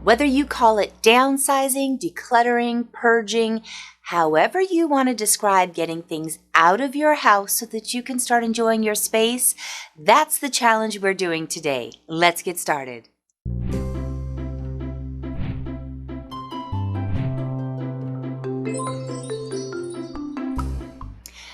Whether you call it downsizing, decluttering, purging, however you want to describe getting things out of your house so that you can start enjoying your space, that's the challenge we're doing today. Let's get started.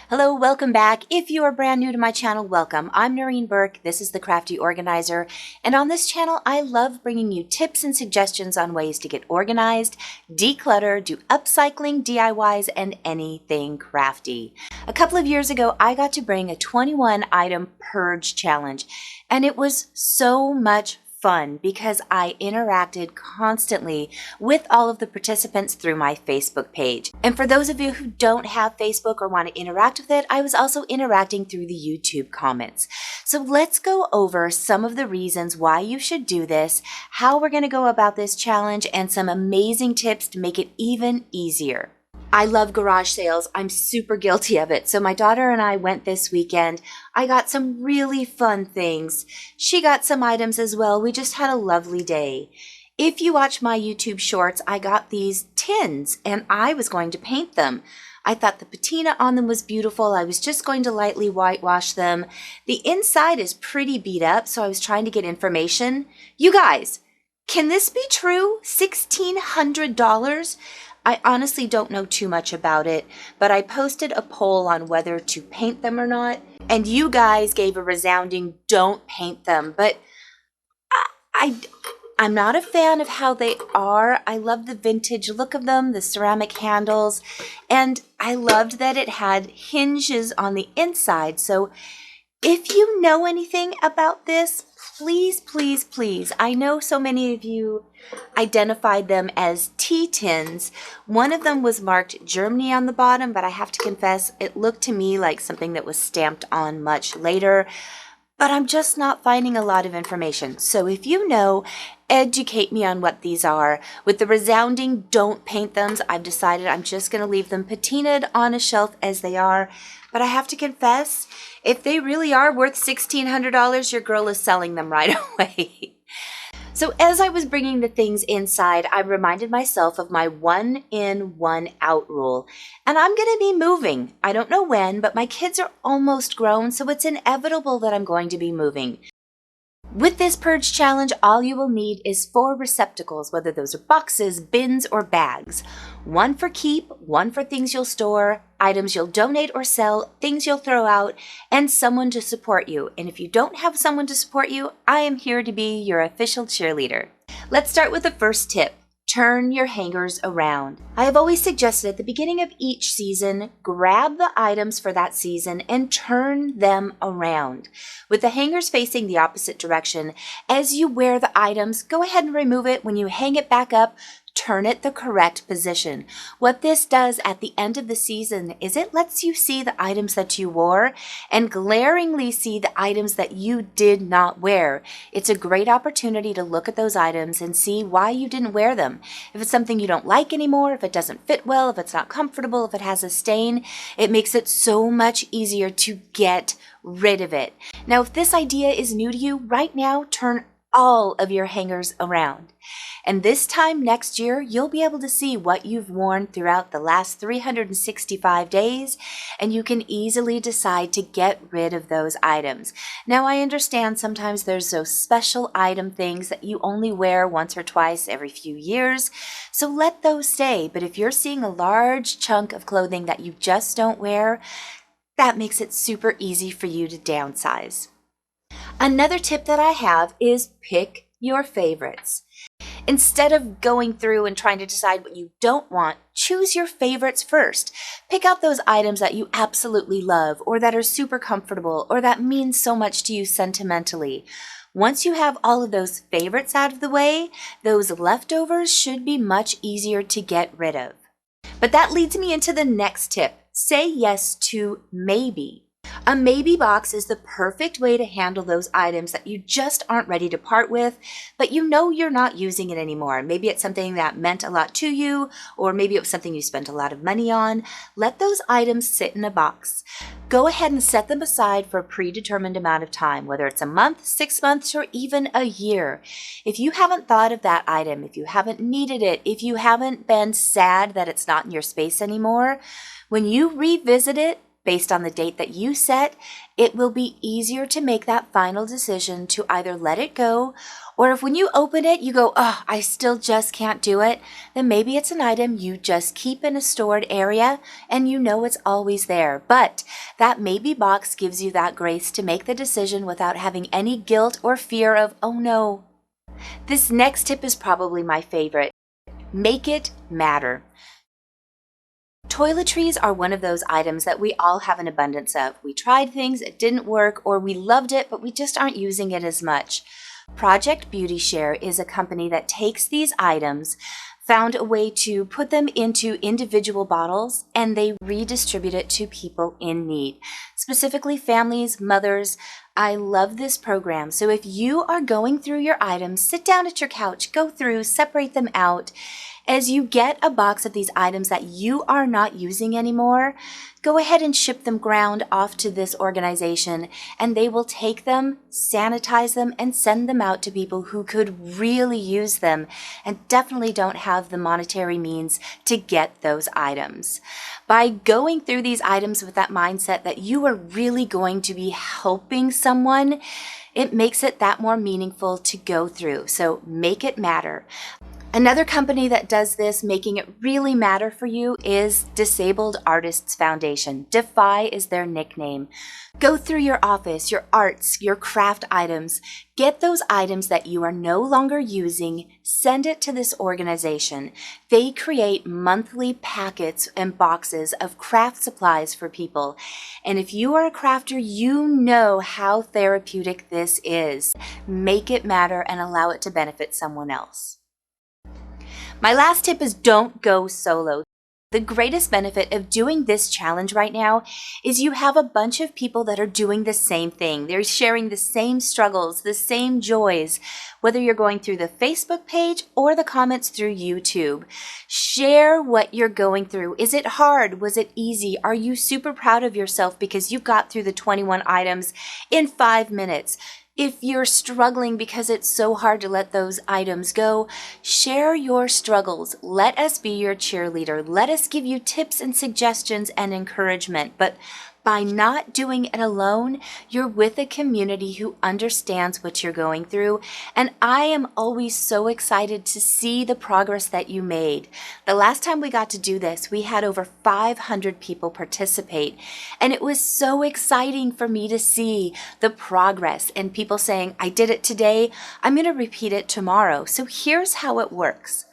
Hello, welcome back. If you are brand new to my channel, welcome. I'm Noreen Burke. This is the Crafty Organizer. And on this channel, I love bringing you tips and suggestions on ways to get organized, declutter, do upcycling, DIYs, and anything crafty. A couple of years ago, I got to bring a 21 item purge challenge, and it was so much fun because I interacted constantly with all of the participants through my Facebook page. And for those of you who don't have Facebook or want to interact with it, I was also interacting through the YouTube comments. So let's go over some of the reasons why you should do this, how we're going to go about this challenge, and some amazing tips to make it even easier. I love garage sales. I'm super guilty of it. So my daughter and I went this weekend. I got some really fun things. She got some items as well. We just had a lovely day. If you watch my YouTube shorts, I got these tins and I was going to paint them. I thought the patina on them was beautiful. I was just going to lightly whitewash them. The inside is pretty beat up, so I was trying to get information. You guys, can this be true? $1,600? I honestly don't know too much about it, but I posted a poll on whether to paint them or not, and you guys gave a resounding don't paint them, but I'm not a fan of how they are. I love the vintage look of them, the ceramic handles, and I loved that it had hinges on the inside. So if you know anything about this, please, please, please. I know so many of you identified them as tea tins. One of them was marked Germany on the bottom, but I have to confess, it looked to me like something that was stamped on much later. But I'm just not finding a lot of information. So if you know, educate me on what these are. With the resounding don't paint them, I've decided I'm just going to leave them patinaed on a shelf as they are. But I have to confess, if they really are worth $1,600, your girl is selling them right away. So as I was bringing the things inside, I reminded myself of my 1 in, 1 out rule. And I'm going to be moving. I don't know when, but my kids are almost grown, so it's inevitable that I'm going to be moving. With this purge challenge, all you will need is 4 receptacles, whether those are boxes, bins, or bags. 1 for keep, 1 for things you'll store, items you'll donate or sell, things you'll throw out, and someone to support you. And if you don't have someone to support you, I am here to be your official cheerleader. Let's start with the first tip. Turn your hangers around. I have always suggested at the beginning of each season, grab the items for that season and turn them around. With the hangers facing the opposite direction, as you wear the items, go ahead and remove it. When you hang it back up, turn it the correct position. What this does at the end of the season is it lets you see the items that you wore and glaringly see the items that you did not wear. It's a great opportunity to look at those items and see why you didn't wear them. If it's something you don't like anymore, if it doesn't fit well, if it's not comfortable, if it has a stain, it makes it so much easier to get rid of it. Now, if this idea is new to you, right now, turn all of your hangers around. And this time next year, you'll be able to see what you've worn throughout the last 365 days, and you can easily decide to get rid of those items. Now, I understand sometimes there's those special item things that you only wear once or twice every few years, so let those stay. But if you're seeing a large chunk of clothing that you just don't wear, that makes it super easy for you to downsize. Another tip that I have is pick your favorites. Instead of going through and trying to decide what you don't want, choose your favorites first. Pick out those items that you absolutely love, or that are super comfortable, or that mean so much to you sentimentally. Once you have all of those favorites out of the way, those leftovers should be much easier to get rid of. But that leads me into the next tip. Say yes to maybe. A maybe box is the perfect way to handle those items that you just aren't ready to part with, but you know you're not using it anymore. Maybe it's something that meant a lot to you, or maybe it was something you spent a lot of money on. Let those items sit in a box. Go ahead and set them aside for a predetermined amount of time, whether it's a month, 6 months, or even a year. If you haven't thought of that item, if you haven't needed it, if you haven't been sad that it's not in your space anymore, when you revisit it, based on the date that you set, it will be easier to make that final decision to either let it go, or if when you open it, you go, oh, I still just can't do it, then maybe it's an item you just keep in a stored area and you know it's always there. But that maybe box gives you that grace to make the decision without having any guilt or fear of, oh no. This next tip is probably my favorite. Make it matter. Toiletries are one of those items that we all have an abundance of. We tried things, it didn't work, or we loved it, but we just aren't using it as much. Project Beauty Share is a company that takes these items, found a way to put them into individual bottles, and they redistribute it to people in need, specifically families, mothers. I love this program. So if you are going through your items, sit down at your couch, go through, separate them out. As you get a box of these items that you are not using anymore, go ahead and ship them ground off to this organization, and they will take them, sanitize them, and send them out to people who could really use them and definitely don't have the monetary means to get those items. By going through these items with that mindset that you are really going to be helping someone, it makes it that more meaningful to go through. So make it matter. Another company that does this, making it really matter for you, is Disabled Artists Foundation. Defy is their nickname. Go through your office, your arts, your craft items. Get those items that you are no longer using, send it to this organization. They create monthly packets and boxes of craft supplies for people. And if you are a crafter, you know how therapeutic this is. Make it matter and allow it to benefit someone else. My last tip is don't go solo. The greatest benefit of doing this challenge right now is you have a bunch of people that are doing the same thing. They're sharing the same struggles, the same joys, whether you're going through the Facebook page or the comments through YouTube. Share what you're going through. Is it hard? Was it easy? Are you super proud of yourself because you got through the 21 items in 5 minutes? If you're struggling because it's so hard to let those items go, share your struggles. Let us be your cheerleader. Let us give you tips and suggestions and encouragement. But by not doing it alone, you're with a community who understands what you're going through. And I am always so excited to see the progress that you made. The last time we got to do this, we had over 500 people participate. And it was so exciting for me to see the progress and people saying, I did it today, I'm going to repeat it tomorrow. So here's how it works.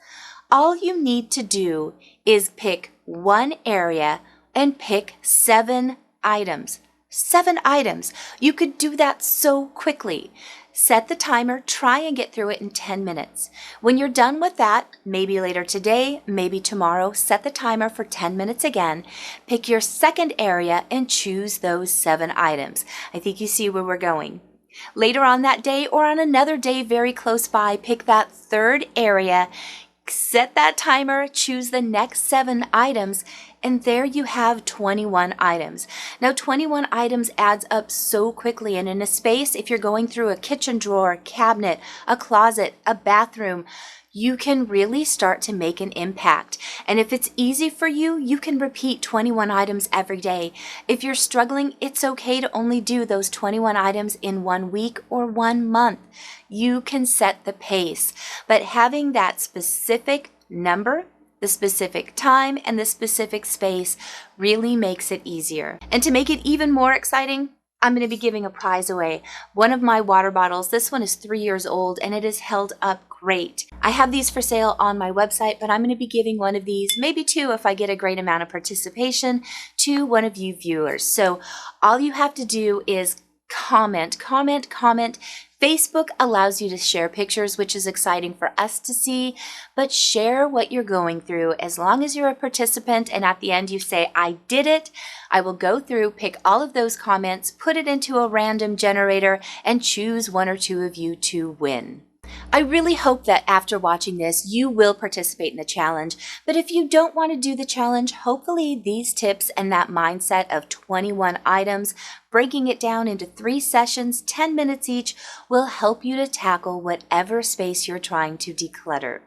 All you need to do is pick one area and pick 7 items. 7 items. You could do that so quickly. Set the timer, try and get through it in 10 minutes. When you're done with that, maybe later today, maybe tomorrow, set the timer for 10 minutes again. Pick your second area and choose those 7 items. I think you see where we're going. Later on that day or on another day very close by, pick that third area, set that timer, choose the next 7 items, and there you have 21 items. Now 21 items adds up so quickly, and in a space, if you're going through a kitchen drawer, cabinet, a closet, a bathroom, you can really start to make an impact. And if it's easy for you, you can repeat 21 items every day. If you're struggling, it's okay to only do those 21 items in 1 week or 1 month. You can set the pace, but having that specific number, the specific time, and the specific space really makes it easier. And to make it even more exciting, I'm going to be giving a prize away. One of my water bottles, this one is 3 years old and it is held up great. I have these for sale on my website, but I'm going to be giving one of these, maybe 2 if I get a great amount of participation, to one of you viewers. So all you have to do is comment, Facebook allows you to share pictures, which is exciting for us to see, but share what you're going through. As long as you're a participant and at the end you say, I did it, I will go through, pick all of those comments, put it into a random generator, and choose one or two of you to win. I really hope that after watching this, you will participate in the challenge. But if you don't want to do the challenge, hopefully these tips and that mindset of 21 items, breaking it down into 3 sessions, 10 minutes each, will help you to tackle whatever space you're trying to declutter.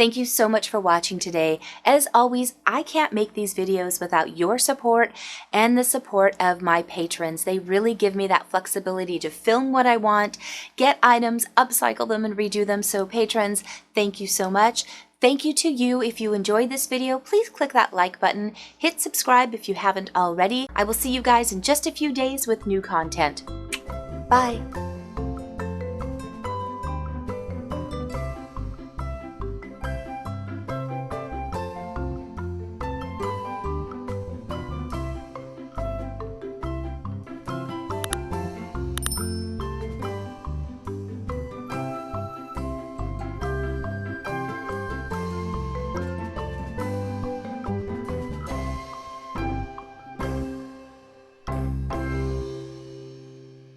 Thank you so much for watching today. As always, I can't make these videos without your support and the support of my patrons. They really give me that flexibility to film what I want, get items, upcycle them, and redo them. So patrons, thank you so much. Thank you to you. If you enjoyed this video, please click that like button. Hit subscribe if you haven't already. I will see you guys in just a few days with new content. Bye.